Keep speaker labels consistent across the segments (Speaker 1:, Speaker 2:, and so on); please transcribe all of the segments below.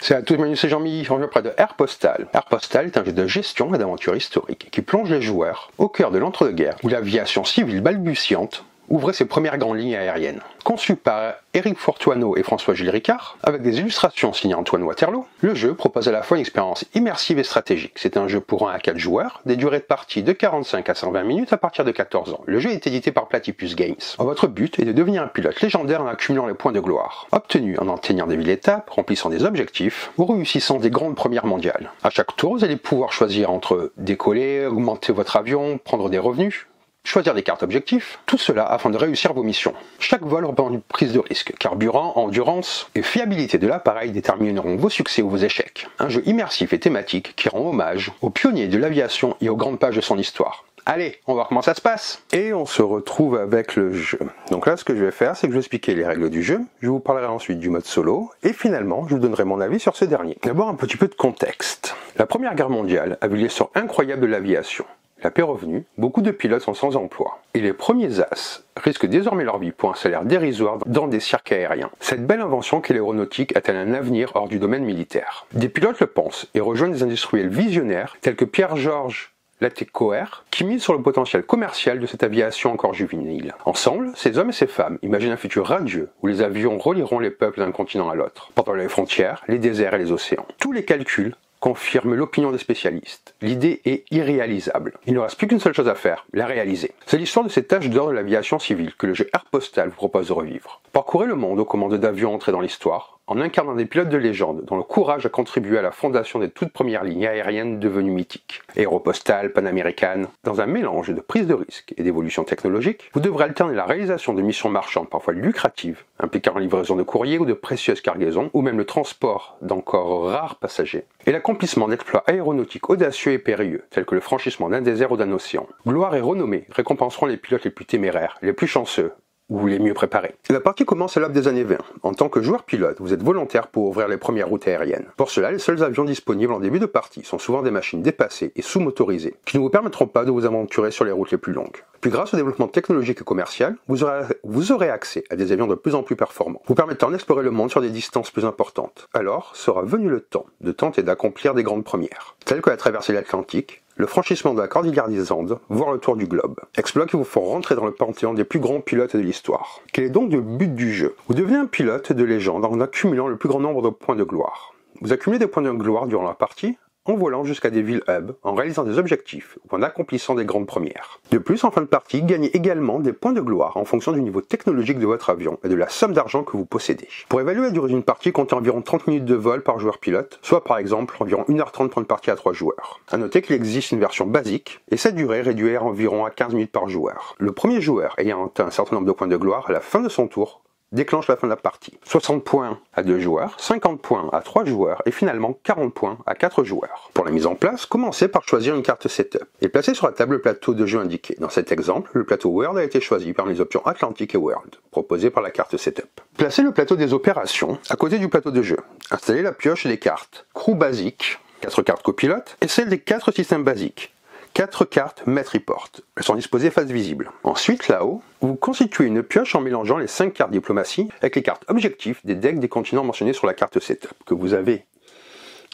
Speaker 1: C'est à tous, bienvenue, c'est Jean-Mi, on est près de Airpostal. Airpostal est un jeu de gestion et d'aventure historique qui plonge les joueurs au cœur de l'entre-deux-guerres où l'aviation civile balbutiante ouvrait ses premières grandes lignes aériennes. Conçu par Éric Fortuano et François-Gilles Ricard, avec des illustrations signées Antoine Waterloo, le jeu propose à la fois une expérience immersive et stratégique. C'est un jeu pour 1 à 4 joueurs, des durées de partie de 45 à 120 minutes à partir de 14 ans. Le jeu est édité par Platypus Games. Votre but est de devenir un pilote légendaire en accumulant les points de gloire, obtenus en atteignant des villes étapes, remplissant des objectifs ou réussissant des grandes premières mondiales. À chaque tour, vous allez pouvoir choisir entre décoller, augmenter votre avion, prendre des revenus, choisir des cartes objectifs, tout cela afin de réussir vos missions. Chaque vol représente une prise de risque. Carburant, endurance et fiabilité de l'appareil détermineront vos succès ou vos échecs. Un jeu immersif et thématique qui rend hommage aux pionniers de l'aviation et aux grandes pages de son histoire. Allez, on va voir comment ça se passe. Et on se retrouve avec le jeu. Donc là, ce que je vais faire, c'est que je vais expliquer les règles du jeu, je vous parlerai ensuite du mode solo, et finalement, je vous donnerai mon avis sur ce dernier. D'abord, un petit peu de contexte. La Première Guerre mondiale a vu l'essor incroyable de l'aviation. La paix revenue, beaucoup de pilotes sont sans emploi. Et les premiers as risquent désormais leur vie pour un salaire dérisoire dans des cirques aériens. Cette belle invention qu'est l'aéronautique a-t-elle un avenir hors du domaine militaire? Des pilotes le pensent et rejoignent des industriels visionnaires tels que Pierre-Georges Latécoère, qui misent sur le potentiel commercial de cette aviation encore juvénile. Ensemble, ces hommes et ces femmes imaginent un futur radieux où les avions relieront les peuples d'un continent à l'autre, pendant les frontières, les déserts et les océans. Tous les calculs confirme l'opinion des spécialistes. L'idée est irréalisable. Il ne reste plus qu'une seule chose à faire, la réaliser. C'est l'histoire de cette âge d'or de l'aviation civile que le jeu Airpostal vous propose de revivre. Parcourez le monde aux commandes d'avions entrés dans l'histoire, en incarnant des pilotes de légende dont le courage a contribué à la fondation des toutes premières lignes aériennes devenues mythiques. Aéropostale, Panaméricaine, dans un mélange de prise de risque et d'évolution technologique, vous devrez alterner la réalisation de missions marchandes parfois lucratives, impliquant la livraison de courriers ou de précieuses cargaisons, ou même le transport d'encore rares passagers, et l'accomplissement d'exploits aéronautiques audacieux et périlleux, tels que le franchissement d'un désert ou d'un océan. Gloire et renommée récompenseront les pilotes les plus téméraires, les plus chanceux, ou les mieux préparés. La partie commence à l'aube des années 20. En tant que joueur pilote, vous êtes volontaire pour ouvrir les premières routes aériennes. Pour cela, les seuls avions disponibles en début de partie sont souvent des machines dépassées et sous-motorisées, qui ne vous permettront pas de vous aventurer sur les routes les plus longues. Puis grâce au développement technologique et commercial, vous aurez accès à des avions de plus en plus performants, vous permettant d'explorer le monde sur des distances plus importantes. Alors sera venu le temps de tenter d'accomplir des grandes premières, telles que la traversée de l'Atlantique, le franchissement de la cordillère des Andes, voire le tour du globe. Exploits qui vous font rentrer dans le panthéon des plus grands pilotes de l'histoire. Quel est donc le but du jeu? Vous devenez un pilote de légende en accumulant le plus grand nombre de points de gloire. Vous accumulez des points de gloire durant la partie, en volant jusqu'à des villes hub, en réalisant des objectifs ou en accomplissant des grandes premières. De plus, en fin de partie, gagnez également des points de gloire en fonction du niveau technologique de votre avion et de la somme d'argent que vous possédez. Pour évaluer la durée d'une partie, comptez environ 30 minutes de vol par joueur pilote, soit par exemple environ 1h30 pour une partie à 3 joueurs. A noter qu'il existe une version basique, et cette durée réduite environ à 15 minutes par joueur. Le premier joueur ayant atteint un certain nombre de points de gloire à la fin de son tour, déclenche la fin de la partie. 60 points à 2 joueurs, 50 points à 3 joueurs et finalement 40 points à 4 joueurs. Pour la mise en place, commencez par choisir une carte setup et placez sur la table le plateau de jeu indiqué. Dans cet exemple, le plateau World a été choisi parmi les options Atlantique et World, proposées par la carte setup. Placez le plateau des opérations à côté du plateau de jeu. Installez la pioche des cartes Crew basique, 4 cartes copilote et celle des 4 systèmes basiques. 4 cartes Met Report. Elles sont disposées face visible. Ensuite, là-haut, vous constituez une pioche en mélangeant les 5 cartes diplomatie avec les cartes objectifs des decks des continents mentionnés sur la carte setup, que vous avez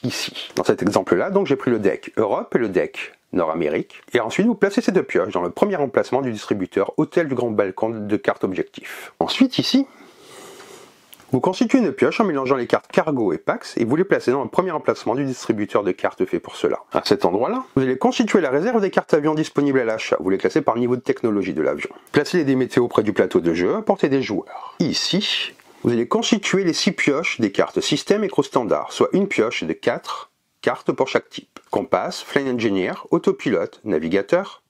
Speaker 1: ici. Dans cet exemple-là, donc j'ai pris le deck Europe et le deck Nord-Amérique. Et ensuite, vous placez ces deux pioches dans le premier emplacement du distributeur Hôtel du Grand Balcon de cartes objectifs. Ensuite, ici, vous constituez une pioche en mélangeant les cartes Cargo et Pax et vous les placez dans le premier emplacement du distributeur de cartes fait pour cela. À cet endroit-là, vous allez constituer la réserve des cartes avions disponibles à l'achat. Vous les classez par niveau de technologie de l'avion. Placez les dés météo près du plateau de jeu à portée des joueurs. Ici, vous allez constituer les 6 pioches des cartes système et crew standard, soit une pioche de 4 cartes pour chaque type. Compass, Flying Engineer, autopilote, navigateur,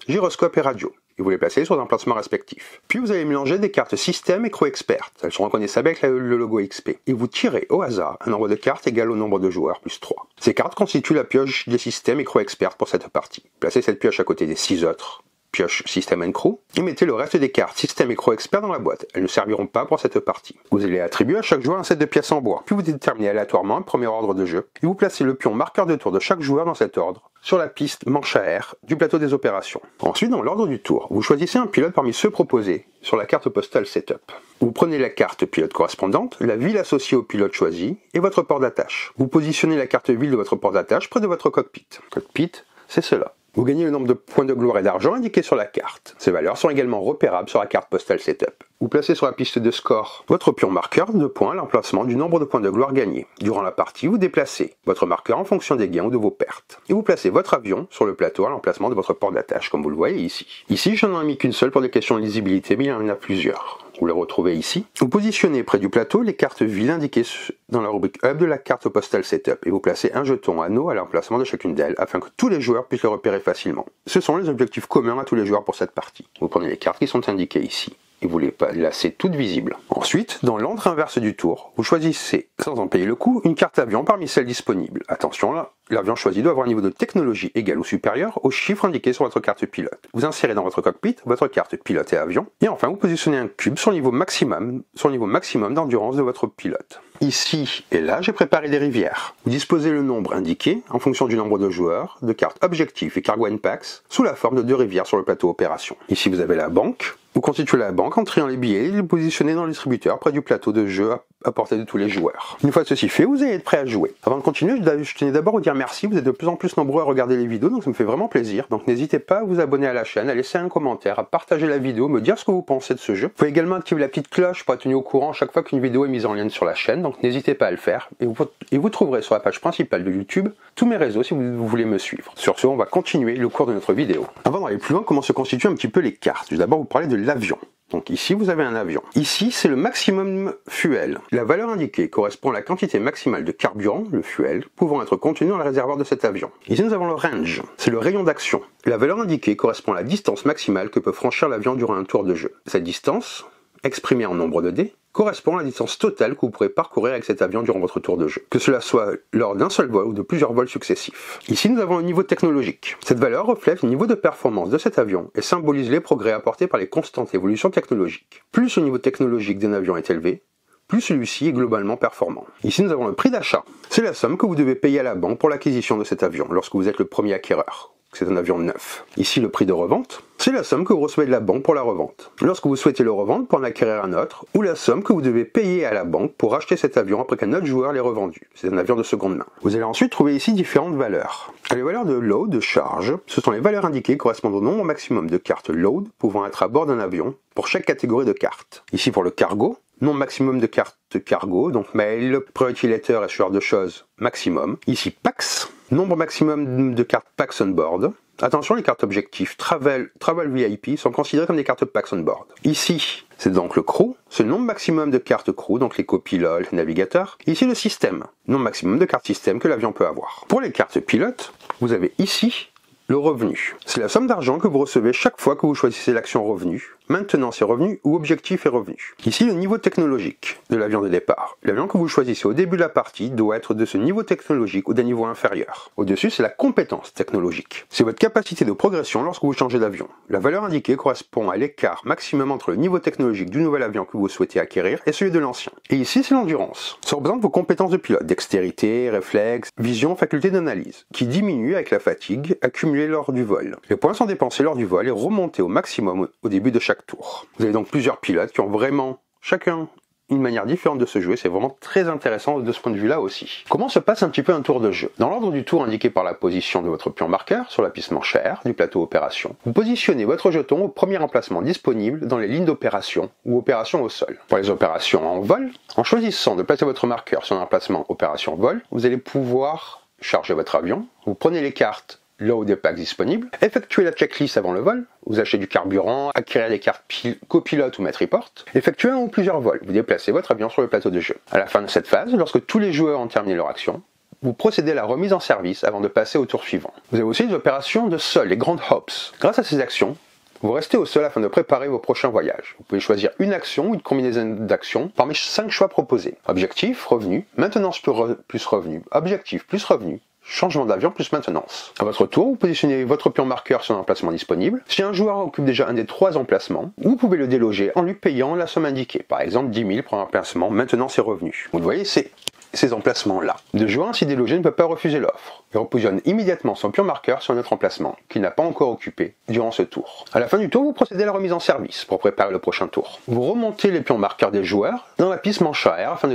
Speaker 1: gyroscope et radio. Et vous les placez sur des emplacements respectifs. Puis vous allez mélanger des cartes système et crew expert. Elles sont reconnaissables avec le logo XP. Et vous tirez au hasard un nombre de cartes égal au nombre de joueurs plus 3. Ces cartes constituent la pioche des systèmes et crew expert pour cette partie. Placez cette pioche à côté des 6 autres pioche System & Crew et mettez le reste des cartes System et Crew Expert dans la boîte. Elles ne serviront pas pour cette partie. Vous allez attribuer à chaque joueur un set de pièces en bois, puis vous déterminez aléatoirement un premier ordre de jeu et vous placez le pion marqueur de tour de chaque joueur dans cet ordre sur la piste manche à air du plateau des opérations. Ensuite, dans l'ordre du tour, vous choisissez un pilote parmi ceux proposés sur la carte postale Setup. Vous prenez la carte pilote correspondante, la ville associée au pilote choisi et votre port d'attache. Vous positionnez la carte ville de votre port d'attache près de votre cockpit. Cockpit, c'est cela. Vous gagnez le nombre de points de gloire et d'argent indiqués sur la carte. Ces valeurs sont également repérables sur la carte postale Setup. Vous placez sur la piste de score votre pion marqueur de points à l'emplacement du nombre de points de gloire gagnés. Durant la partie, vous déplacez votre marqueur en fonction des gains ou de vos pertes. Et vous placez votre avion sur le plateau à l'emplacement de votre port d'attache, comme vous le voyez ici. Ici, je n'en ai mis qu'une seule pour des questions de lisibilité, mais il y en a plusieurs. Vous le retrouvez ici. Vous positionnez près du plateau les cartes villes indiquées dans la rubrique Hub de la carte postale Setup et vous placez un jeton anneau à l'emplacement de chacune d'elles afin que tous les joueurs puissent les repérer facilement. Ce sont les objectifs communs à tous les joueurs pour cette partie. Vous prenez les cartes qui sont indiquées ici et vous les placez toutes visibles. Ensuite, dans l'ordre inverse du tour, vous choisissez, sans en payer le coût, une carte avion parmi celles disponibles. Attention là, l'avion choisi doit avoir un niveau de technologie égal ou supérieur au chiffre indiqué sur votre carte pilote. Vous insérez dans votre cockpit votre carte pilote et avion, et enfin vous positionnez un cube sur le niveau maximum d'endurance de votre pilote. Ici et là, j'ai préparé des rivières. Vous disposez le nombre indiqué, en fonction du nombre de joueurs, de cartes objectifs et cargo packs, sous la forme de 2 rivières sur le plateau opération. Ici vous avez la banque. Vous constituez la banque en triant les billets et les positionnez dans le distributeur près du plateau de jeu à portée de tous les joueurs. Une fois ceci fait, vous allez être prêt à jouer. Avant de continuer, je tenais d'abord à vous dire merci, vous êtes de plus en plus nombreux à regarder les vidéos, donc ça me fait vraiment plaisir. Donc n'hésitez pas à vous abonner à la chaîne, à laisser un commentaire, à partager la vidéo, me dire ce que vous pensez de ce jeu. Vous pouvez également activer la petite cloche pour être tenu au courant chaque fois qu'une vidéo est mise en ligne sur la chaîne, donc n'hésitez pas à le faire. Et vous trouverez sur la page principale de YouTube tous mes réseaux si vous voulez me suivre. Sur ce, on va continuer le cours de notre vidéo. Avant d'aller plus loin, comment se constituent un petit peu les cartes. Je vais d'abord vous parler de l'avion. Donc ici, vous avez un avion. Ici, c'est le maximum fuel. La valeur indiquée correspond à la quantité maximale de carburant, le fuel, pouvant être contenu dans le réservoir de cet avion. Ici, nous avons le range. C'est le rayon d'action. La valeur indiquée correspond à la distance maximale que peut franchir l'avion durant un tour de jeu. Cette distance, exprimée en nombre de dés, correspond à la distance totale que vous pourrez parcourir avec cet avion durant votre tour de jeu, que cela soit lors d'un seul vol ou de plusieurs vols successifs. Ici, nous avons le niveau technologique. Cette valeur reflète le niveau de performance de cet avion et symbolise les progrès apportés par les constantes évolutions technologiques. Plus le niveau technologique d'un avion est élevé, plus celui-ci est globalement performant. Ici, nous avons le prix d'achat. C'est la somme que vous devez payer à la banque pour l'acquisition de cet avion lorsque vous êtes le premier acquéreur. C'est un avion neuf. Ici, le prix de revente, c'est la somme que vous recevez de la banque pour la revente. Lorsque vous souhaitez le revendre pour en acquérir un autre, ou la somme que vous devez payer à la banque pour acheter cet avion après qu'un autre joueur l'ait revendu. C'est un avion de seconde main. Vous allez ensuite trouver ici différentes valeurs. Les valeurs de load, de charge, ce sont les valeurs indiquées correspondant au nombre maximum de cartes load pouvant être à bord d'un avion pour chaque catégorie de cartes. Ici pour le cargo, nombre maximum de cartes cargo, donc mail, priority letter et ce genre de choses, maximum. Ici packs, nombre maximum de cartes packs on board. Attention, les cartes objectifs Travel VIP sont considérées comme des cartes packs on board. Ici, c'est donc le crew, c'est le nombre maximum de cartes crew, donc les copilotes, les navigateurs. Ici, le système, nombre maximum de cartes système que l'avion peut avoir. Pour les cartes pilotes, vous avez ici le revenu. C'est la somme d'argent que vous recevez chaque fois que vous choisissez l'action revenu, maintenance et revenu ou objectif et revenu. Ici, le niveau technologique de l'avion de départ. L'avion que vous choisissez au début de la partie doit être de ce niveau technologique ou d'un niveau inférieur. Au-dessus, c'est la compétence technologique. C'est votre capacité de progression lorsque vous changez d'avion. La valeur indiquée correspond à l'écart maximum entre le niveau technologique du nouvel avion que vous souhaitez acquérir et celui de l'ancien. Et ici, c'est l'endurance. Ça représente vos compétences de pilote, dextérité, réflexe, vision, faculté d'analyse, qui diminuent avec la fatigue accumulée lors du vol. Les points sont dépensés lors du vol et remontés au maximum au début de chaque tour. Vous avez donc plusieurs pilotes qui ont vraiment chacun une manière différente de se jouer, c'est vraiment très intéressant de ce point de vue-là aussi. Comment se passe un petit peu un tour de jeu? Dans l'ordre du tour indiqué par la position de votre pion marqueur sur la piste manche à air du plateau opération, vous positionnez votre jeton au premier emplacement disponible dans les lignes d'opération ou opération au sol. Pour les opérations en vol, en choisissant de placer votre marqueur sur un emplacement opération vol, vous allez pouvoir charger votre avion, vous prenez les cartes load des packs disponibles, effectuez la checklist avant le vol, vous achetez du carburant, acquérir des cartes copilote ou mettre report, effectuez un ou plusieurs vols, vous déplacez votre avion sur le plateau de jeu. À la fin de cette phase, lorsque tous les joueurs ont terminé leur action, vous procédez à la remise en service avant de passer au tour suivant. Vous avez aussi des opérations de sol, les Grand Hops. Grâce à ces actions, vous restez au sol afin de préparer vos prochains voyages. Vous pouvez choisir une action ou une combinaison d'actions parmi 5 choix proposés. Objectif, revenu, maintenance plus revenu, objectif plus revenu, changement d'avion plus maintenance. À votre tour, vous positionnez votre pion marqueur sur un emplacement disponible. Si un joueur occupe déjà un des 3 emplacements, vous pouvez le déloger en lui payant la somme indiquée, par exemple 10 000 pour un emplacement maintenance et revenus. Vous le voyez, c'est ces emplacements-là. Le joueur ainsi délogé ne peut pas refuser l'offre. Il repositionne immédiatement son pion marqueur sur un autre emplacement, qu'il n'a pas encore occupé durant ce tour. À la fin du tour, vous procédez à la remise en service pour préparer le prochain tour. Vous remontez les pions marqueurs des joueurs dans la piste manche arrière afin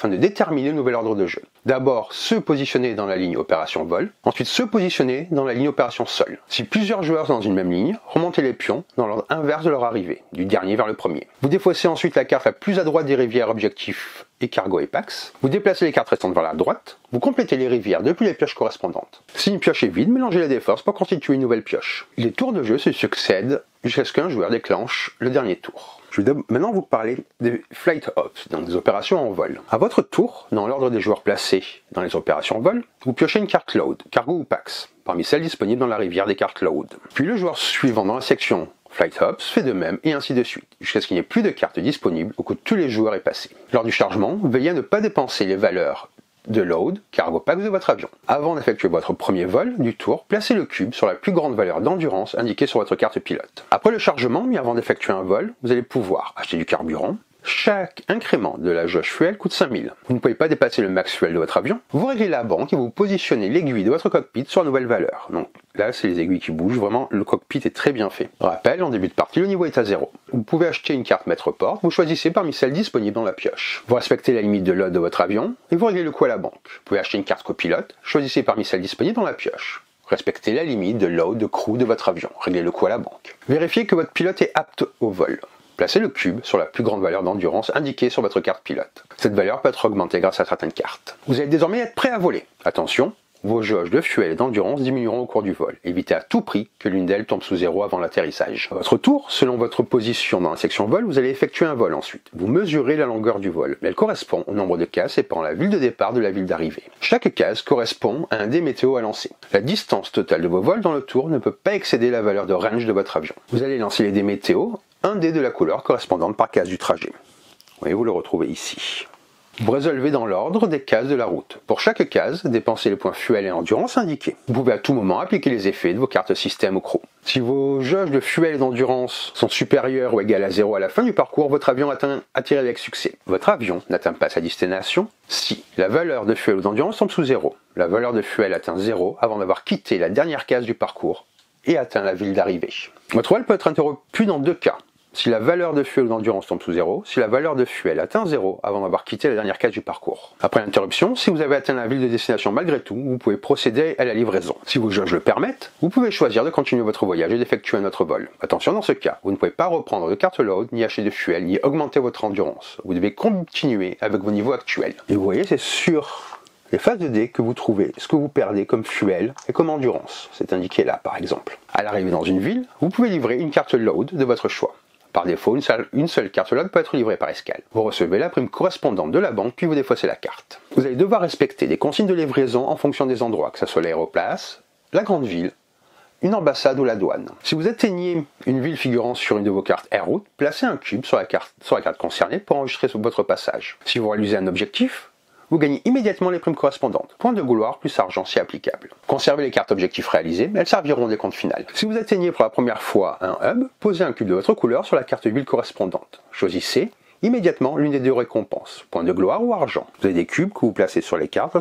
Speaker 1: de déterminer le nouvel ordre de jeu. D'abord, ceux positionnés dans la ligne opération vol, ensuite ceux positionnés dans la ligne opération sol. Si plusieurs joueurs sont dans une même ligne, remontez les pions dans l'ordre inverse de leur arrivée, du dernier vers le premier. Vous défaussez ensuite la carte la plus à droite des rivières objectifs et cargo et pax. Vous déplacez les cartes restantes vers la droite. Vous complétez les rivières depuis les pioches correspondantes. Si une pioche est vide, mélangez-les des forces pour constituer une nouvelle pioche. Les tours de jeu se succèdent jusqu'à ce qu'un joueur déclenche le dernier tour. Je vais maintenant vous parler des flight ops, donc des opérations en vol. À votre tour, dans l'ordre des joueurs placés dans les opérations en vol, vous piochez une carte load, cargo ou pax, parmi celles disponibles dans la rivière des cartes load. Puis le joueur suivant dans la section Flight Ops fait de même et ainsi de suite, jusqu'à ce qu'il n'y ait plus de cartes disponibles ou que tous les joueurs aient passé. Lors du chargement, veillez à ne pas dépenser les valeurs de load, cargo pax de votre avion. Avant d'effectuer votre premier vol du tour, placez le cube sur la plus grande valeur d'endurance indiquée sur votre carte pilote. Après le chargement, mais avant d'effectuer un vol, vous allez pouvoir acheter du carburant. Chaque incrément de la jauge fuel coûte 5000. Vous ne pouvez pas dépasser le max fuel de votre avion. Vous réglez la banque et vous positionnez l'aiguille de votre cockpit sur la nouvelle valeur. Donc là, c'est les aiguilles qui bougent. Vraiment, le cockpit est très bien fait. Rappel, en début de partie, le niveau est à 0. Vous pouvez acheter une carte maître-porte. Vous choisissez parmi celles disponibles dans la pioche. Vous respectez la limite de load de votre avion et vous réglez le coût à la banque. Vous pouvez acheter une carte copilote. Choisissez parmi celles disponibles dans la pioche. Respectez la limite de load de crew de votre avion. Réglez le coût à la banque. Vérifiez que votre pilote est apte au vol. Placez le cube sur la plus grande valeur d'endurance indiquée sur votre carte pilote. Cette valeur peut être augmentée grâce à certaines cartes. Vous allez désormais être prêt à voler. Attention, vos jauges de fuel et d'endurance diminueront au cours du vol. Évitez à tout prix que l'une d'elles tombe sous 0 avant l'atterrissage. À votre tour, selon votre position dans la section vol, vous allez effectuer un vol ensuite. Vous mesurez la longueur du vol. Elle correspond au nombre de cases séparant la ville de départ de la ville d'arrivée. Chaque case correspond à un dé météo à lancer. La distance totale de vos vols dans le tour ne peut pas excéder la valeur de range de votre avion. Vous allez lancer les dés météo, un dé de la couleur correspondante par case du trajet. Vous le retrouvez ici. Vous résolvez dans l'ordre des cases de la route. Pour chaque case, dépensez les points fuel et endurance indiqués. Vous pouvez à tout moment appliquer les effets de vos cartes système ou crew. Si vos jauges de fuel et d'endurance sont supérieures ou égales à 0 à la fin du parcours, votre avion atterrit avec succès. Votre avion n'atteint pas sa destination si la valeur de fuel ou d'endurance tombe sous 0. La valeur de fuel atteint 0 avant d'avoir quitté la dernière case du parcours et atteint la ville d'arrivée. Votre vol peut être interrompu dans 2 cas. Si la valeur de fuel ou d'endurance tombe sous 0, si la valeur de fuel atteint 0 avant d'avoir quitté la dernière case du parcours. Après l'interruption, si vous avez atteint la ville de destination malgré tout, vous pouvez procéder à la livraison. Si vos jauges le permettent, vous pouvez choisir de continuer votre voyage et d'effectuer un autre vol. Attention, dans ce cas, vous ne pouvez pas reprendre de carte load, ni acheter de fuel, ni augmenter votre endurance. Vous devez continuer avec vos niveaux actuels. Et vous voyez, c'est sur les phases de dés que vous trouvez ce que vous perdez comme fuel et comme endurance. C'est indiqué là, par exemple. À l'arrivée dans une ville, vous pouvez livrer une carte load de votre choix. Par défaut, une seule carte load peut être livrée par escale. Vous recevez la prime correspondante de la banque, puis vous défaussez la carte. Vous allez devoir respecter des consignes de livraison en fonction des endroits, que ce soit l'aéroplace, la grande ville, une ambassade ou la douane. Si vous atteignez une ville figurant sur une de vos cartes AirRoute, placez un cube sur la carte concernée pour enregistrer votre passage. Si vous réalisez un objectif, vous gagnez immédiatement les primes correspondantes. Point de gloire plus argent si applicable. Conservez les cartes objectifs réalisées, mais elles serviront des comptes finales. Si vous atteignez pour la première fois un hub, posez un cube de votre couleur sur la carte ville correspondante. Choisissez immédiatement l'une des 2 récompenses, point de gloire ou argent. Vous avez des cubes que vous placez sur les cartes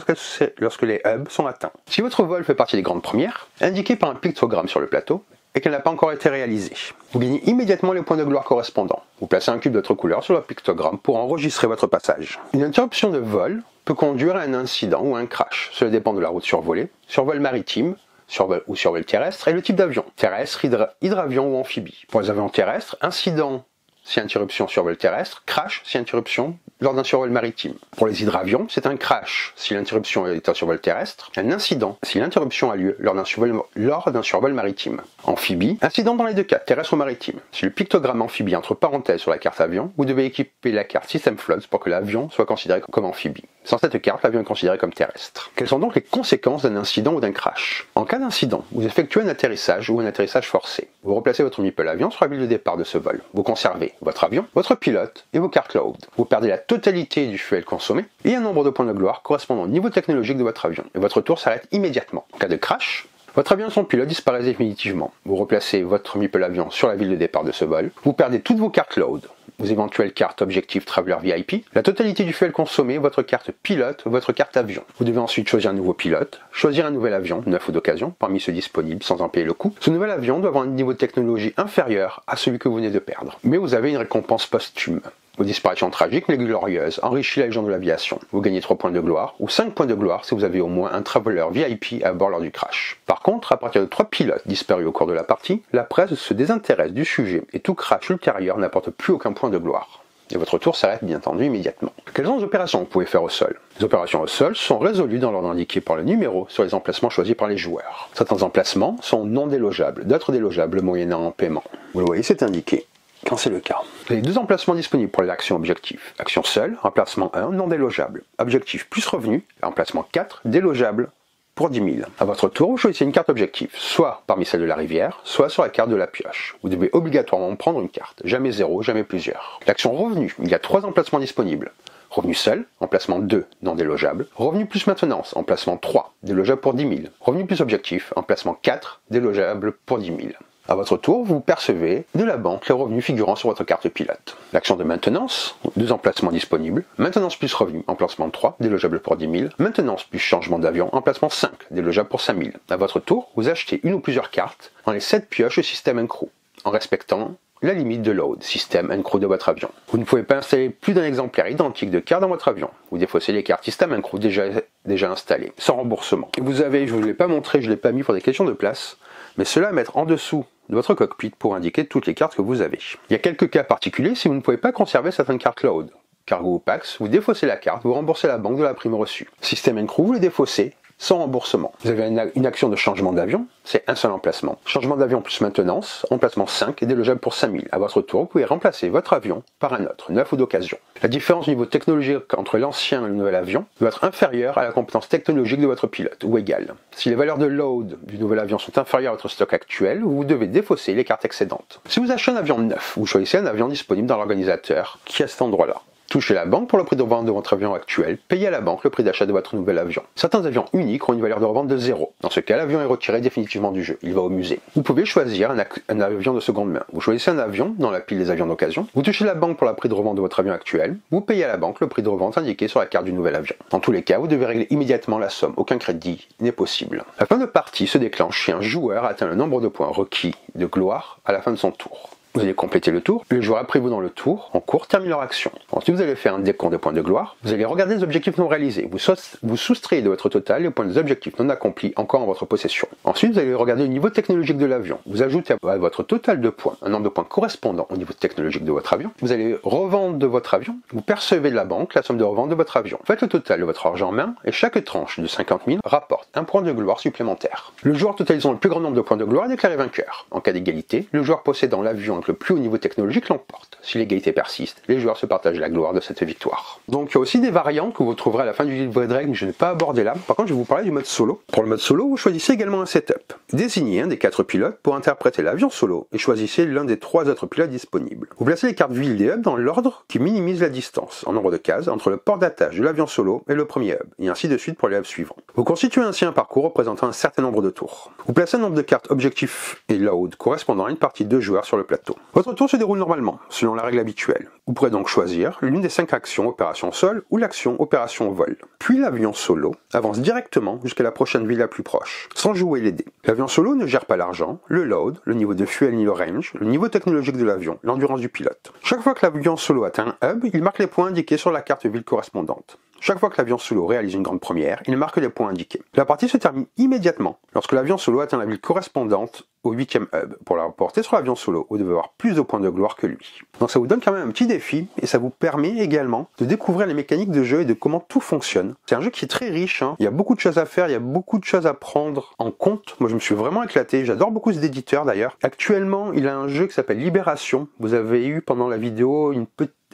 Speaker 1: lorsque les hubs sont atteints. Si votre vol fait partie des grandes premières, indiquez par un pictogramme sur le plateau, et qu'elle n'a pas encore été réalisée. Vous gagnez immédiatement les points de gloire correspondants. Vous placez un cube de votre couleur sur le pictogramme pour enregistrer votre passage. Une interruption de vol peut conduire à un incident ou à un crash. Cela dépend de la route survolée, survol maritime, survol ou survol terrestre et le type d'avion. Terrestre, hydravion ou amphibie. Pour les avions terrestres, incident si interruption survol terrestre, crash si interruption lors d'un survol maritime. Pour les hydravions, c'est un crash si l'interruption est un survol terrestre, un incident si l'interruption a lieu lors d'un survol maritime. Amphibie, incident dans les 2 cas, terrestre ou maritime. Si le pictogramme amphibie entre parenthèses sur la carte avion, vous devez équiper la carte System Floats pour que l'avion soit considéré comme amphibie. Sans cette carte, l'avion est considéré comme terrestre. Quelles sont donc les conséquences d'un incident ou d'un crash? En cas d'incident, vous effectuez un atterrissage ou un atterrissage forcé. Vous replacez votre meeple avion sur la ville de départ de ce vol. Vous conservez votre avion, votre pilote et vos cartes load. Vous perdez la totalité du fuel consommé et un nombre de points de gloire correspondant au niveau technologique de votre avion. Et votre tour s'arrête immédiatement. En cas de crash, votre avion et son pilote disparaissent définitivement. Vous replacez votre meeple avion sur la ville de départ de ce vol. Vous perdez toutes vos cartes load, vos éventuelles cartes Objective Traveler VIP, la totalité du fuel consommé, votre carte pilote, votre carte avion. Vous devez ensuite choisir un nouveau pilote, choisir un nouvel avion, neuf ou d'occasion, parmi ceux disponibles sans en payer le coût. Ce nouvel avion doit avoir un niveau de technologie inférieur à celui que vous venez de perdre. Mais vous avez une récompense posthume. Vos disparitions tragiques mais glorieuses enrichissent la légende de l'aviation. Vous gagnez 3 points de gloire ou 5 points de gloire si vous avez au moins un Traveler VIP à bord lors du crash. Par contre, à partir de 3 pilotes disparus au cours de la partie, la presse se désintéresse du sujet et tout crash ultérieur n'apporte plus aucun point de gloire. Et votre tour s'arrête bien entendu immédiatement. Quelles sont les opérations que vous pouvez faire au sol? Les opérations au sol sont résolues dans l'ordre indiqué par le numéro sur les emplacements choisis par les joueurs. Certains emplacements sont non délogeables, d'autres délogeables moyennant un paiement. Vous le voyez, c'est indiqué quand c'est le cas. Vous avez 2 emplacements disponibles pour l'action objectif. Action seule, emplacement 1, non délogeable. Objectif plus revenu, emplacement 4, délogeable pour 10 000. À votre tour, vous choisissez une carte objectif, soit parmi celles de la rivière, soit sur la carte de la pioche. Vous devez obligatoirement prendre une carte, jamais 0, jamais plusieurs. L'action revenu, il y a 3 emplacements disponibles. Revenu seul, emplacement 2, non délogeable. Revenu plus maintenance, emplacement 3, délogeable pour 10 000. Revenu plus objectif, emplacement 4, délogeable pour 10 000. À votre tour, vous percevez de la banque les revenus figurant sur votre carte pilote. L'action de maintenance, 2 emplacements disponibles. Maintenance plus revenu, emplacement 3, délogeable pour 10 000. Maintenance plus changement d'avion, emplacement 5, délogeable pour 5 000. À votre tour, vous achetez une ou plusieurs cartes dans les 7 pioches System and Crew, en respectant la limite de load, System and Crew de votre avion. Vous ne pouvez pas installer plus d'un exemplaire identique de carte dans votre avion. Vous défaussez les cartes System and Crew déjà installées, sans remboursement. Et vous avez, je ne vous l'ai pas montré, je ne l'ai pas mis pour des questions de place, mais cela à mettre en dessous de votre cockpit pour indiquer toutes les cartes que vous avez. Il y a quelques cas particuliers si vous ne pouvez pas conserver certaines cartes load. Cargo ou Pax, vous défaussez la carte, vous remboursez la banque de la prime reçue. System and Crew, vous les défaussez sans remboursement. Vous avez une action de changement d'avion, c'est un seul emplacement. Changement d'avion plus maintenance, emplacement 5 et délogeable pour 5 000. À votre tour, vous pouvez remplacer votre avion par un autre, neuf ou d'occasion. La différence au niveau technologique entre l'ancien et le nouvel avion doit être inférieure à la compétence technologique de votre pilote, ou égale. Si les valeurs de load du nouvel avion sont inférieures à votre stock actuel, vous devez défausser les cartes excédentes. Si vous achetez un avion neuf, vous choisissez un avion disponible dans l'organisateur qui est à cet endroit-là. Touchez la banque pour le prix de revente de votre avion actuel, payez à la banque le prix d'achat de votre nouvel avion. Certains avions uniques ont une valeur de revente de 0. Dans ce cas, l'avion est retiré définitivement du jeu, il va au musée. Vous pouvez choisir un avion de seconde main. Vous choisissez un avion dans la pile des avions d'occasion, vous touchez la banque pour le prix de revente de votre avion actuel, vous payez à la banque le prix de revente indiqué sur la carte du nouvel avion. Dans tous les cas, vous devez régler immédiatement la somme, aucun crédit n'est possible. La fin de partie se déclenche si un joueur atteint le nombre de points requis de gloire à la fin de son tour. Vous allez compléter le tour, les joueurs après vous dans le tour, en cours, terminent leur action. Ensuite, vous allez faire un décompte de points de gloire, vous allez regarder les objectifs non réalisés, vous soustrayez de votre total les points des objectifs non accomplis encore en votre possession. Ensuite, vous allez regarder le niveau technologique de l'avion, vous ajoutez à votre total de points un nombre de points correspondant au niveau technologique de votre avion, vous allez revendre de votre avion, vous percevez de la banque la somme de revente de votre avion. Faites le total de votre argent en main, et chaque tranche de 50 000 rapporte un point de gloire supplémentaire. Le joueur totalisant le plus grand nombre de points de gloire est déclaré vainqueur. En cas d'égalité, le joueur possédant l'avion avec le plus haut niveau technologique l'emporte. Si l'égalité persiste, les joueurs se partagent la gloire de cette victoire. Donc il y a aussi des variantes que vous trouverez à la fin du livret de règles que je n'ai pas abordé là. Par contre, je vais vous parler du mode solo. Pour le mode solo, vous choisissez également un setup. Désignez un des 4 pilotes pour interpréter l'avion solo et choisissez l'un des 3 autres pilotes disponibles. Vous placez les cartes villes des hubs dans l'ordre qui minimise la distance, en nombre de cases, entre le port d'attache de l'avion solo et le premier hub, et ainsi de suite pour les hubs suivants. Vous constituez ainsi un parcours représentant un certain nombre de tours. Vous placez un nombre de cartes objectifs et load correspondant à une partie de 2 joueurs sur le plateau. Votre tour se déroule normalement, selon la règle habituelle. Vous pourrez donc choisir l'une des 5 actions opération sol ou l'action opération vol. Puis l'avion solo avance directement jusqu'à la prochaine ville la plus proche, sans jouer les dés. L'avion solo ne gère pas l'argent, le load, le niveau de fuel ni le range, le niveau technologique de l'avion, l'endurance du pilote. Chaque fois que l'avion solo atteint un hub, il marque les points indiqués sur la carte ville correspondante. Chaque fois que l'avion solo réalise une grande première, il marque les points indiqués. La partie se termine immédiatement lorsque l'avion solo atteint la ville correspondante au 8e hub. Pour la reporter sur l'avion solo, vous devez avoir plus de points de gloire que lui. Donc ça vous donne quand même un petit défi et ça vous permet également de découvrir les mécaniques de jeu et de comment tout fonctionne. C'est un jeu qui est très riche, hein. Il y a beaucoup de choses à faire, il y a beaucoup de choses à prendre en compte. Moi je me suis vraiment éclaté, j'adore beaucoup cet éditeur d'ailleurs. Actuellement, il a un jeu qui s'appelle Libération. Vous avez eu pendant la vidéo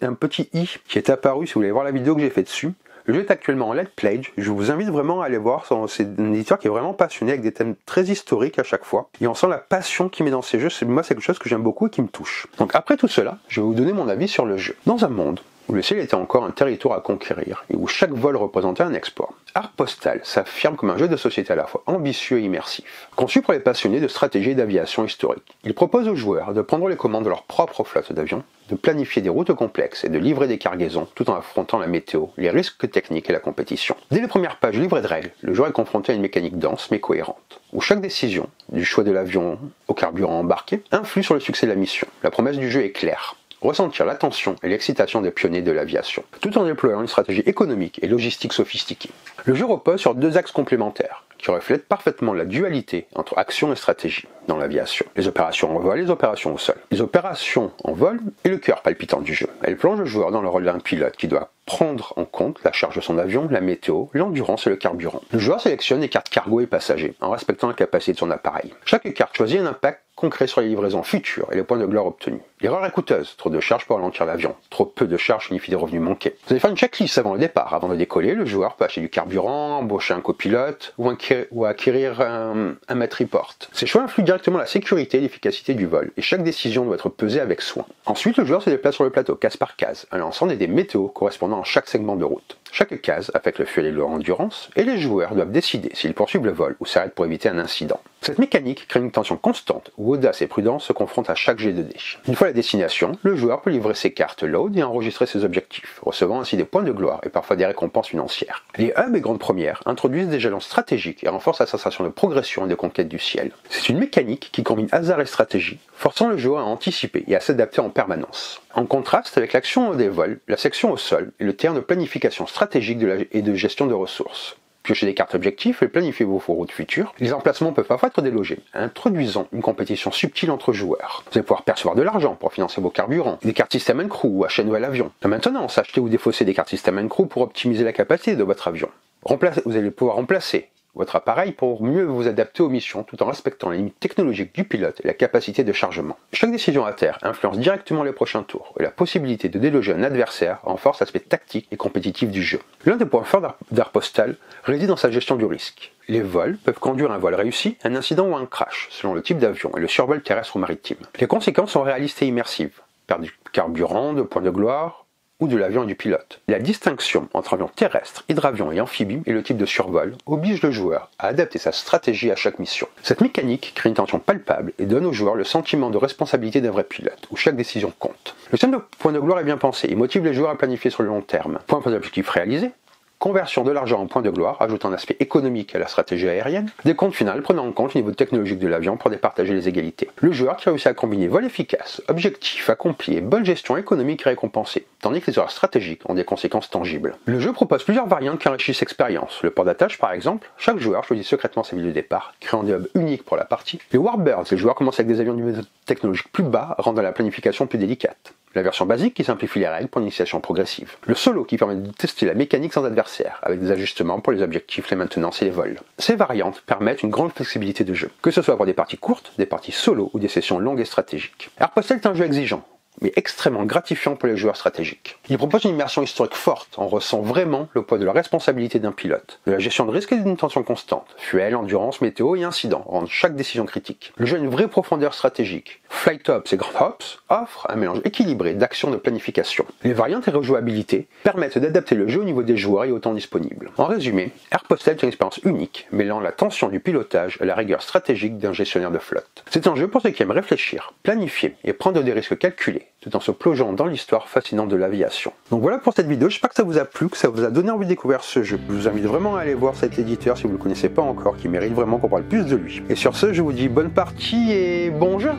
Speaker 1: un petit i qui est apparu si vous voulez voir la vidéo que j'ai fait dessus. Le jeu est actuellement en Let's Play, je vous invite vraiment à aller voir, c'est un éditeur qui est vraiment passionné avec des thèmes très historiques à chaque fois, et on sent la passion qu'il met dans ses jeux, moi c'est quelque chose que j'aime beaucoup et qui me touche. Donc après tout cela, je vais vous donner mon avis sur le jeu. Dans un monde où le ciel était encore un territoire à conquérir et où chaque vol représentait un exploit, Art Postal s'affirme comme un jeu de société à la fois ambitieux et immersif. Conçu pour les passionnés de stratégie et d'aviation historique, il propose aux joueurs de prendre les commandes de leur propre flotte d'avions, de planifier des routes complexes et de livrer des cargaisons tout en affrontant la météo, les risques techniques et la compétition. Dès les premières pages livrées de règles, le joueur est confronté à une mécanique dense mais cohérente, où chaque décision, du choix de l'avion au carburant embarqué, influe sur le succès de la mission. La promesse du jeu est claire: ressentir l'attention et l'excitation des pionniers de l'aviation, tout en déployant une stratégie économique et logistique sophistiquée. Le jeu repose sur deux axes complémentaires, qui reflètent parfaitement la dualité entre action et stratégie dans l'aviation. Les opérations en vol et les opérations au sol. Les opérations en vol est le cœur palpitant du jeu. Elles plongent le joueur dans le rôle d'un pilote qui doit prendre en compte la charge de son avion, la météo, l'endurance et le carburant. Le joueur sélectionne les cartes cargo et passagers, en respectant la capacité de son appareil. Chaque carte choisit un impact concret sur les livraisons futures et les points de gloire obtenus. L'erreur est coûteuse, trop de charge pour ralentir l'avion, trop peu de charge signifie des revenus manqués. Vous allez faire une checklist avant le départ. Avant de décoller, le joueur peut acheter du carburant, embaucher un copilote ou acquérir un maître report. Ces choix influent directement la sécurité et l'efficacité du vol, et chaque décision doit être pesée avec soin. Ensuite, le joueur se déplace sur le plateau, case par case, en lançant des météos correspondant à chaque segment de route. Chaque case affecte le fuel et l'endurance, et les joueurs doivent décider s'ils poursuivent le vol ou s'arrêtent pour éviter un incident. Cette mécanique crée une tension constante où audace et prudence se confrontent à chaque jet de dés. Une fois la destination, le joueur peut livrer ses cartes load et enregistrer ses objectifs, recevant ainsi des points de gloire et parfois des récompenses financières. Les hubs et grandes premières introduisent des jalons stratégiques et renforcent la sensation de progression et de conquête du ciel. C'est une mécanique qui combine hasard et stratégie, forçant le joueur à anticiper et à s'adapter en permanence. En contraste avec l'action des vols, la section au sol est le terrain de planification stratégique et de gestion de ressources. Piochez des cartes objectifs et planifiez vos routes futures. Les emplacements peuvent parfois être délogés, introduisant une compétition subtile entre joueurs. Vous allez pouvoir percevoir de l'argent pour financer vos carburants, des cartes System & Crew ou acheter un nouvel avion. La maintenance, achetez ou défausser des cartes System & Crew pour optimiser la capacité de votre avion. Vous allez pouvoir remplacer votre appareil pour mieux vous adapter aux missions tout en respectant les limites technologiques du pilote et la capacité de chargement. Chaque décision à terre influence directement les prochains tours et la possibilité de déloger un adversaire renforce l'aspect tactique et compétitif du jeu. L'un des points forts d'Art Postal réside dans sa gestion du risque. Les vols peuvent conduire à un vol réussi, un incident ou un crash, selon le type d'avion et le survol terrestre ou maritime. Les conséquences sont réalistes et immersives. Perte du carburant, de points de gloire, ou de l'avion et du pilote. La distinction entre avion terrestre, hydravion et amphibie et le type de survol oblige le joueur à adapter sa stratégie à chaque mission. Cette mécanique crée une tension palpable et donne au joueur le sentiment de responsabilité d'un vrai pilote, où chaque décision compte. Le système de points de gloire est bien pensé et motive les joueurs à planifier sur le long terme. Point pour l'objectif réalisé, conversion de l'argent en points de gloire, ajoutant un aspect économique à la stratégie aérienne, décompte final prenant en compte le niveau technologique de l'avion pour départager les égalités. Le joueur qui réussit à combiner vol efficace, objectif accompli et bonne gestion économique est récompensé, tandis que les erreurs stratégiques ont des conséquences tangibles. Le jeu propose plusieurs variantes qui enrichissent l'expérience. Le port d'attache par exemple, chaque joueur choisit secrètement sa ville de départ, créant des hubs uniques pour la partie. Les Warbirds, les joueurs commencent avec des avions du niveau technologique plus bas, rendant la planification plus délicate. La version basique qui simplifie les règles pour l'initiation progressive. Le solo qui permet de tester la mécanique sans adversaire, avec des ajustements pour les objectifs, les maintenances et les vols. Ces variantes permettent une grande flexibilité de jeu, que ce soit pour des parties courtes, des parties solo ou des sessions longues et stratégiques. Art Postal est un jeu exigeant, mais extrêmement gratifiant pour les joueurs stratégiques. Il propose une immersion historique forte, on ressent vraiment le poids de la responsabilité d'un pilote, de la gestion de risque et d'une tension constante. Fuel, endurance, météo et incidents rendent chaque décision critique. Le jeu a une vraie profondeur stratégique. Flight Ops et Grand Ops offrent un mélange équilibré d'action et de planification. Les variantes et rejouabilité permettent d'adapter le jeu au niveau des joueurs et au temps disponible. En résumé, Art Postal est une expérience unique, mêlant la tension du pilotage à la rigueur stratégique d'un gestionnaire de flotte. C'est un jeu pour ceux qui aiment réfléchir, planifier et prendre des risques calculés, tout en se plongeant dans l'histoire fascinante de l'aviation. Donc voilà pour cette vidéo, j'espère que ça vous a plu, que ça vous a donné envie de découvrir ce jeu. Je vous invite vraiment à aller voir cet éditeur si vous ne le connaissez pas encore, qui mérite vraiment qu'on parle plus de lui. Et sur ce, je vous dis bonne partie et bon jeu!